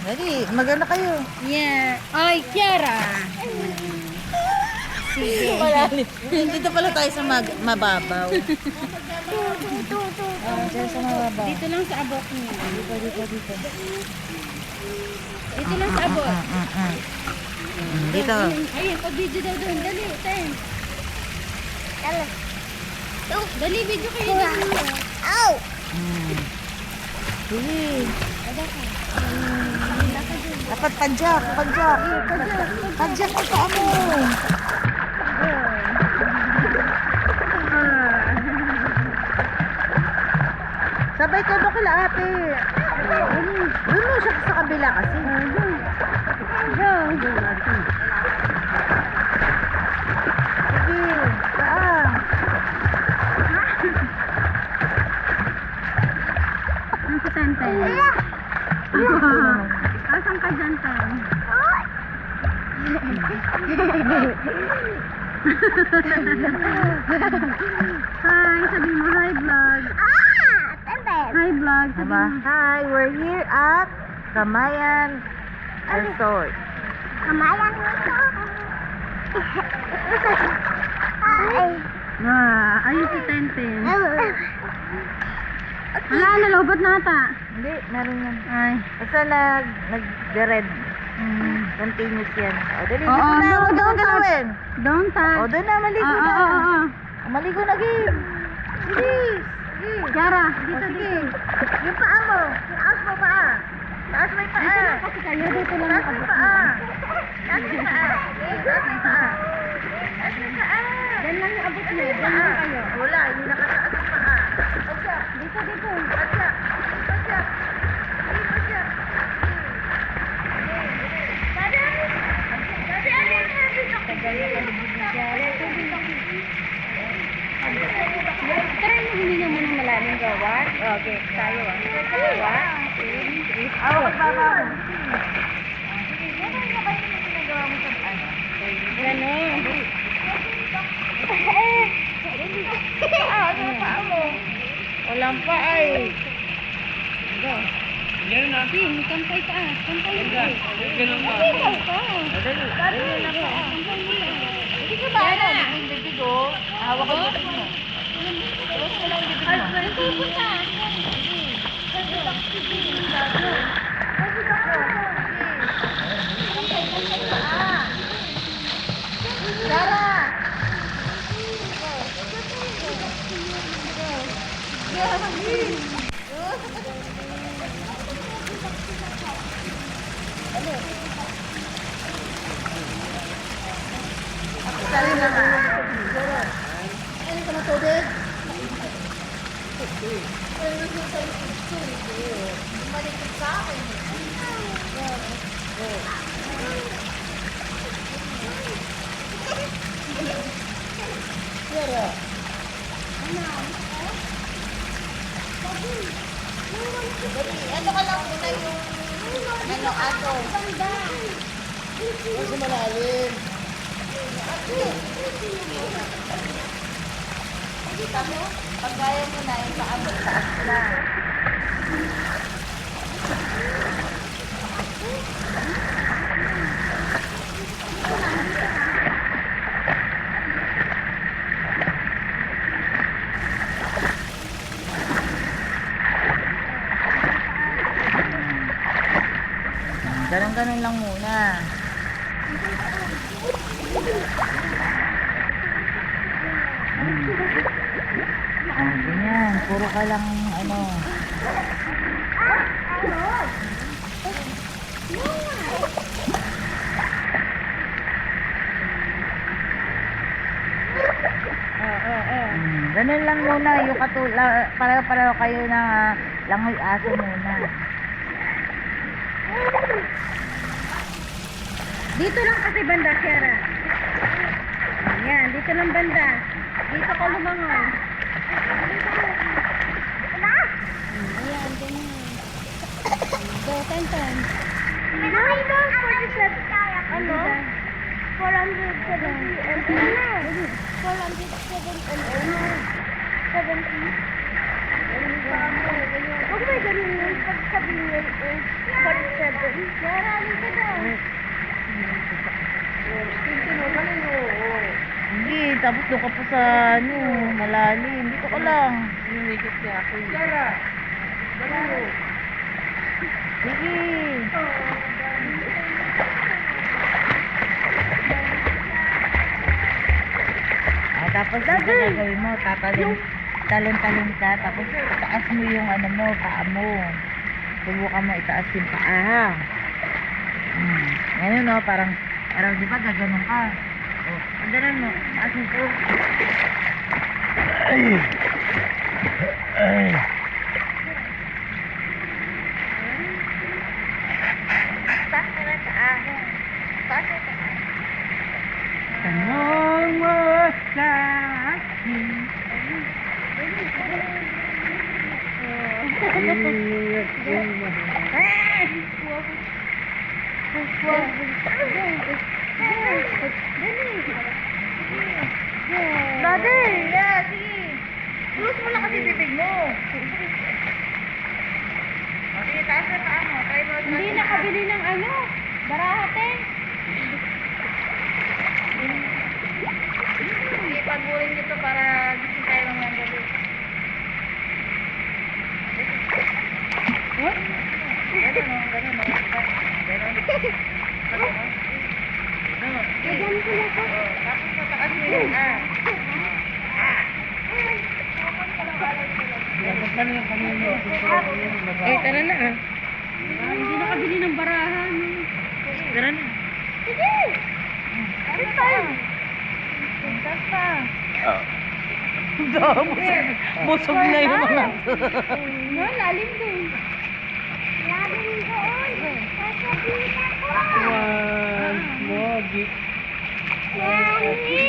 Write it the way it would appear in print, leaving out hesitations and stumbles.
Dali, magana kayo. Yeah. Ay, Kiara. Sige. Dito pala tayo sa mababaw. Dito sa mababaw. Dito lang sa abot niya. Dito. Dito lang sa abot. Dito. Ayun, pag-video daw doon. Dali, tayo. Dali, video kayo doon. Sige. Dapat padjak. Padjak mo pa mo. Sabay ka mo kila ate. Doon mo siya sa kabila kasi. Sige. Ang si Tenten. Asan ka dyan, Ten? Hi, sabi mo hi vlog. Hi vlog, sabi Diba? mo. Hi, we're here at Kamayan Resort. Ayun si Tenten. Wala, nalobot na ata. Hindi, meron yan. Ay. Basta nag-red. Continuous yan. O, dali. Oo, Dito na. Huwag don't mo galawin. Don't touch. O, doon na. Maligo na. Oo. Maligo na, Gil. Bilis. Kiara, Dito, dito, dito. dito. Yung paa mo. Taas mo paa. Taas mo yung paa. Dito lang kasi kayo, dito lang Taas mo ang yung abot paa. niyo. Taas mo yung paa. Taas mo yung paa. Taas mo yung paa. Diyan lang yung abot niyo, diyan lang kayo. Wala, hindi nakataas yung paa. Pasya. Dito, dito. Pasya. Pasya. Pasya. Try mo huminga mo ng malaming gawa. Okay, tayo ah. Gawa. Magbaba mo. Ganon. Walang pa ay. Sige, kampay ka ah. Kampay ka. Ganun pa. Dali. Dali na po. Hindi ka ba ano? Yung bibig oh. Hawak ang bibig mo. Close mo lang yung bibig mo. Dara! Sali na nga. Ano ka na tubig? Malikot sa akin. Yara. Ano ka lang muna yung ano ato. Kasi malalim. Kita mo? Pag kaya mo na, yung paa mo, taas na. Ganun-ganun lang muna. Ganyan, puro ka lang ano. Ganun lang muna, yung pareho-pareho kayo na langoy aso muna. Dito lang kasi banda, Kiara. Ayan, dito lang banda. Dito ka lumangoy. Ayan, ganyan. Go, Tantan. Ano? 470 and 470. Huwag may ganun yung pagsabihin eh. 47. Marami ka daw. Hindi, tapos doon ka pa sa ano, malalim. Dito ka lang. Lumikit niya ako. Sige. Tapos ito gagawin mo, talon-talon ka, tapos taas mo yung ano mo, paa mo. Subukan mo itaas yung paa, ha? Ngayon, no, parang di ba gaganon ka? O, ganun mo, taas mo po. Taas mo na taas. Taas mo taas. Tanong mo sa akin. Daddy, yeah, sige. Close mo lang kasi bibig mo. Sige, taas na paa mo. Try mo. Hindi nakabili ng ano, barahate. Sige, pagurin nito para gising tayo ng gabi. What? Ganun o, ganun o. Ganun. Ganun. Lagyan ko na ko. Tapos mataas mo yung Eh, tara na ah. Hindi nakabili ng barahan. Tara na. Sige! This time! Taas pa. Busog na yung mga No, lalim doon. Lalim doon. Sasabihin ako. Wow, Mogi. Lali!